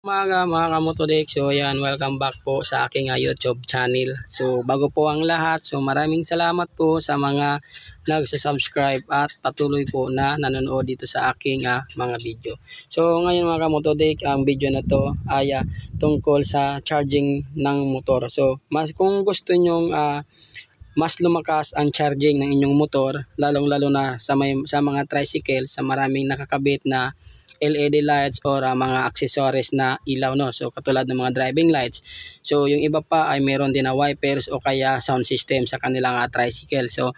Mga kamotodex, so ayan, welcome back po sa aking YouTube channel. So bago po ang lahat, so maraming salamat po sa mga nagsa-subscribe at patuloy po na nanonood dito sa aking mga video. So ngayon mga kamotodex, ang video na to ay tungkol sa charging ng motor. So kung gusto nyong mas lumakas ang charging ng inyong motor, lalong-lalo na sa mga tricycle, sa maraming nakakabit na LED lights or mga accessories na ilaw, no, so katulad ng mga driving lights. So yung iba pa ay meron din na wipers o kaya sound system sa kanilang tricycle. So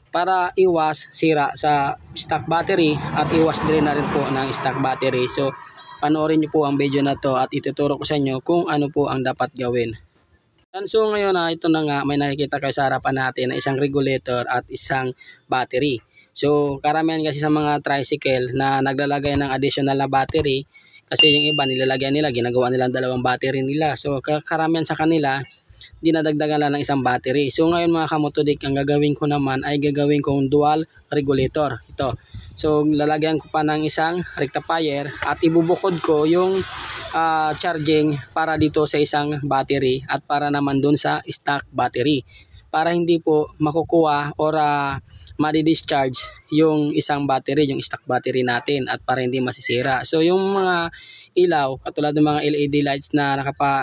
para iwas sira sa stock battery at iwas din na rin po ng stock battery, so panoorin nyo po ang video na to at ituturo ko sa inyo kung ano po ang dapat gawin. And so ngayon ito na nga, may nakikita kayo sa harapan natin na isang regulator at isang battery. So karamihan kasi sa mga tricycle na naglalagay ng additional na battery, kasi yung iba nilalagyan nila, ginagawa nilang dalawang battery nila. So karamihan sa kanila dinadagdagan lang ng isang battery. So ngayon mga kamotodik, ang gagawin ko naman ay gagawin kong dual regulator. Ito. So lalagyan ko pa ng isang rectifier at ibubukod ko yung charging para dito sa isang battery at para naman dun sa stock battery, para hindi po makukuha or madi-discharge yung isang battery, yung stock battery natin, at para hindi masisira. So yung mga ilaw, katulad ng mga LED lights na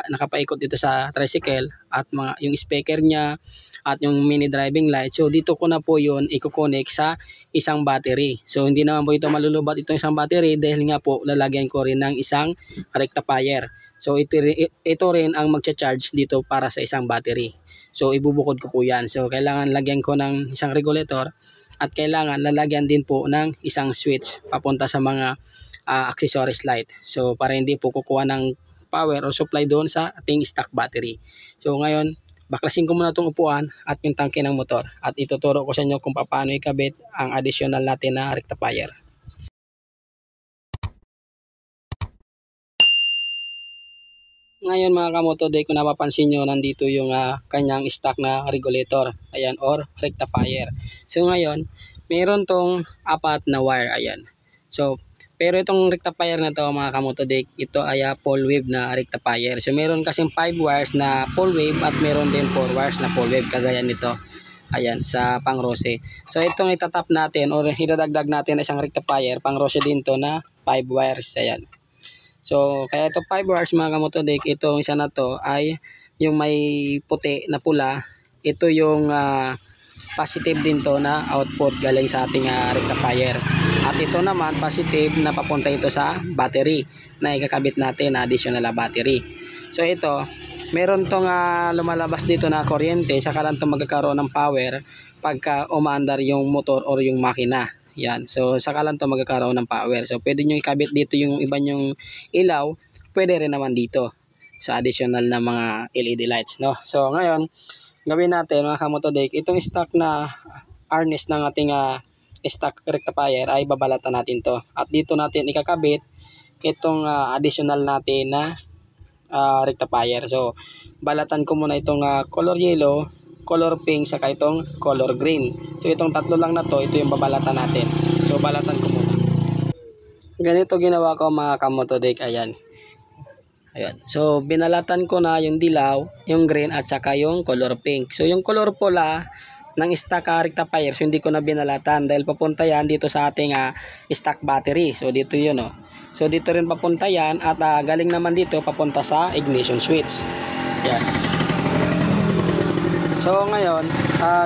nakapaikot dito sa tricycle at yung speaker niya at yung mini driving light, so dito ko na po yun i-connect sa isang battery. So hindi naman po ito malulubat itong isang battery dahil nga po lalagyan ko rin ng isang rectifier. So ito rin ang magcha-charge dito para sa isang battery. So ibubukod ko po yan. So kailangan lagyan ko ng isang regulator at kailangan lalagyan din po ng isang switch papunta sa mga accessories light. So para hindi po kukuha ng power o supply doon sa ating stock battery. So ngayon, baklasin ko muna itong upuan at yung tangke ng motor at ituturo ko sa inyo kung paano ikabit ang additional natin na rectifier. Ngayon mga kamotoday, kung napapansin nyo, nandito yung kanyang stock na regulator, ayan, or rectifier. So ngayon, meron tong apat na wire, ayan. So pero itong rectifier na to mga kamotoday, ito ay full wave na rectifier. So meron kasing 5 wires na full wave at meron din 4 wires na full wave kagaya nito, ayan, sa pang rose. So itong itatap natin or idadagdag natin na isang rectifier, pang rose din to na 5 wires, ayan. So kaya ito 5 wires mga kamotoday, itong isa na to ay yung may puti na pula, ito yung positive din to na output galing sa ating rectifier. At ito naman positive na papunta ito sa battery na ikakabit natin na additional na battery. So ito, meron tong lumalabas dito na kuryente, saka lang itong magkakaroon ng power pagka umaandar yung motor or yung makina. Yan. So saka lang itong magkakaroon ng power. So pwede nyo ikabit dito yung iba yung ilaw, pwede rin naman dito sa additional na mga LED lights, no? So ngayon, gawin natin mga kamotoday, itong stock na harness ng ating stock rectifier ay babalatan natin to at dito natin ikakabit itong additional natin na rectifier. So balatan ko muna itong color yellow, color pink, saka itong color green. So itong tatlo lang na to, ito yung babalatan natin. So balatan ko muna. Ganito ginawa ko mga kamotoday, ayan. Ayan. So binalatan ko na yung dilaw, yung green at saka yung color pink. So yung color pula ng stock rectifier, so hindi ko na binalatan dahil papunta yan dito sa ating stock battery. So dito yun, oh. So dito rin papunta yan at galing naman dito papunta sa ignition switch. Yan. So ngayon,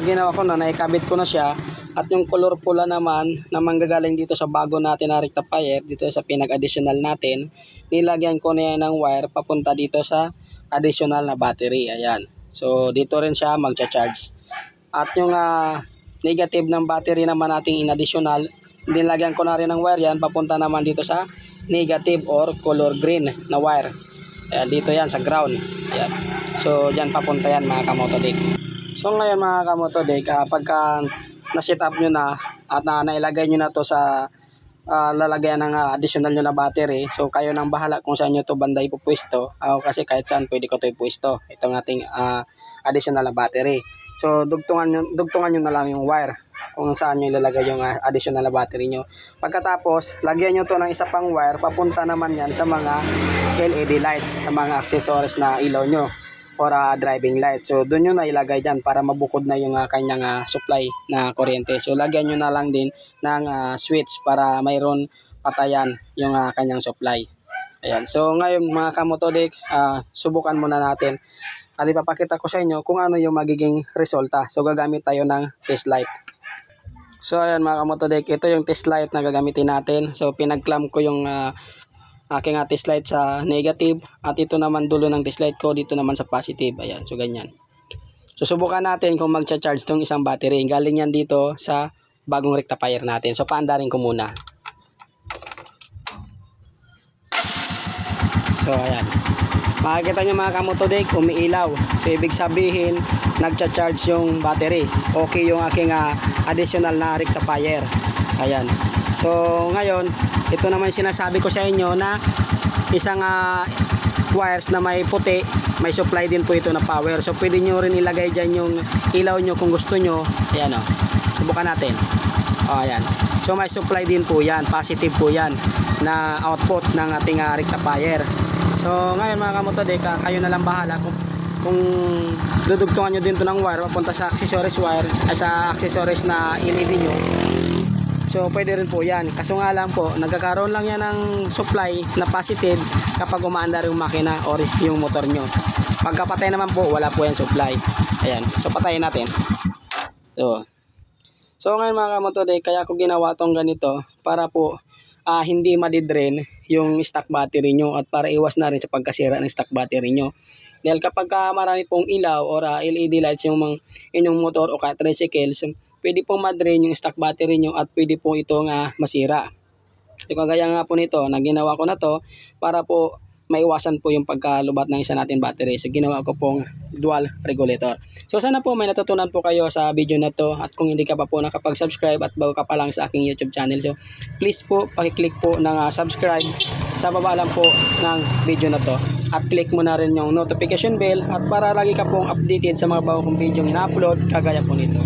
ginawa ko na, naikabit ko na siya at yung color pula naman na manggagaling dito sa bago natin na rectifier, dito sa pinag-additional natin, nilagyan ko na yan ng wire papunta dito sa additional na battery. Ayan. So dito rin siya magcha-charge. At yung negative ng battery naman nating in-additional, nilagyan ko na rin ng wire yan papunta naman dito sa negative or color green na wire. Ayan, dito yan sa ground. Ayan. So dyan papunta yan mga kamotodik. So ngayon mga kamotodik, pagka na-set up nyo na at nailagay nyo na to sa lalagyan ng additional nyo na battery, so kayo nang bahala kung saan nyo to banda ipupwesto. Kasi kahit saan pwede ko to ipwesto itong ating additional na battery. So dugtungan nyo na lang yung wire kung saan nyo ilalagay yung additional na battery nyo. Pagkatapos, lagyan nyo to ng isa pang wire, papunta naman yan sa mga LED lights, sa mga accessories na ilaw nyo or driving light. So doon nyo na ilagay dyan para mabukod na yung kanyang supply na kuryente. So lagyan nyo na lang din ng switch para mayroon patayan yung kanyang supply. Ayan. So ngayon mga kamotodik, subukan muna natin. At ipapakita ko sa inyo kung ano yung magiging resulta. So gagamit tayo ng test light. So ayan mga kamotodik, ito yung test light na gagamitin natin. So pinag-clamp ko yung aking test light sa negative. At ito naman dulo ng test light ko, dito naman sa positive. Ayan, so ganyan. So subukan natin kung mag-charge tong isang battery. Galing yan dito sa bagong rectifier natin. So paandarin ko muna. So ayan. Makikita nyo mga kamotodik, umiilaw. So ibig sabihin, nagcha-charge yung battery. Okay yung aking additional na rectifier. Ayan. So ngayon, ito naman sinasabi ko sa inyo na isang wires na may puti, may supply din po ito na power. So pwede nyo rin ilagay dyan yung ilaw nyo kung gusto nyo. Ayan o. Subukan natin. O ayan. So may supply din po yan. Positive po yan na output ng ating rectifier. So ngayon mga kamotodik, kayo na lang bahala kung dudugtungan nyo din to ng wire papunta sa accessories wire ay sa accessories na LED nyo. So pwede rin po yan. Kaso nga lang po, nagkakaroon lang yan ng supply na positive kapag umaandar yung makina or yung motor nyo. Pagkapatay naman po, wala po yan supply. Ayan. So patayin natin. So ngayon mga kamotodik, kaya ko ginawa tong ganito para po hindi madidrain yung stock battery nyo at para iwas na rin sa pagkasira ng stock battery nyo. Dahil kapag marami pong ilaw or LED lights yung inyong motor o tricycle, so, pwede pong madrain yung stock battery nyo at pwede po itong masira. So kagaya nga po nito, ginawa ko na to para po maiwasan po yung pagkalubat ng isa natin battery. So ginawa ko pong dual regulator. So sana po may natutunan po kayo sa video na to, at kung hindi ka pa po nakapag-subscribe at bago ka pa lang sa aking YouTube channel, so please po pakiclick po ng subscribe sa baba lang po ng video na to, at click mo na rin yung notification bell at para lagi ka pong updated sa mga bago kong video na upload kagaya po nito.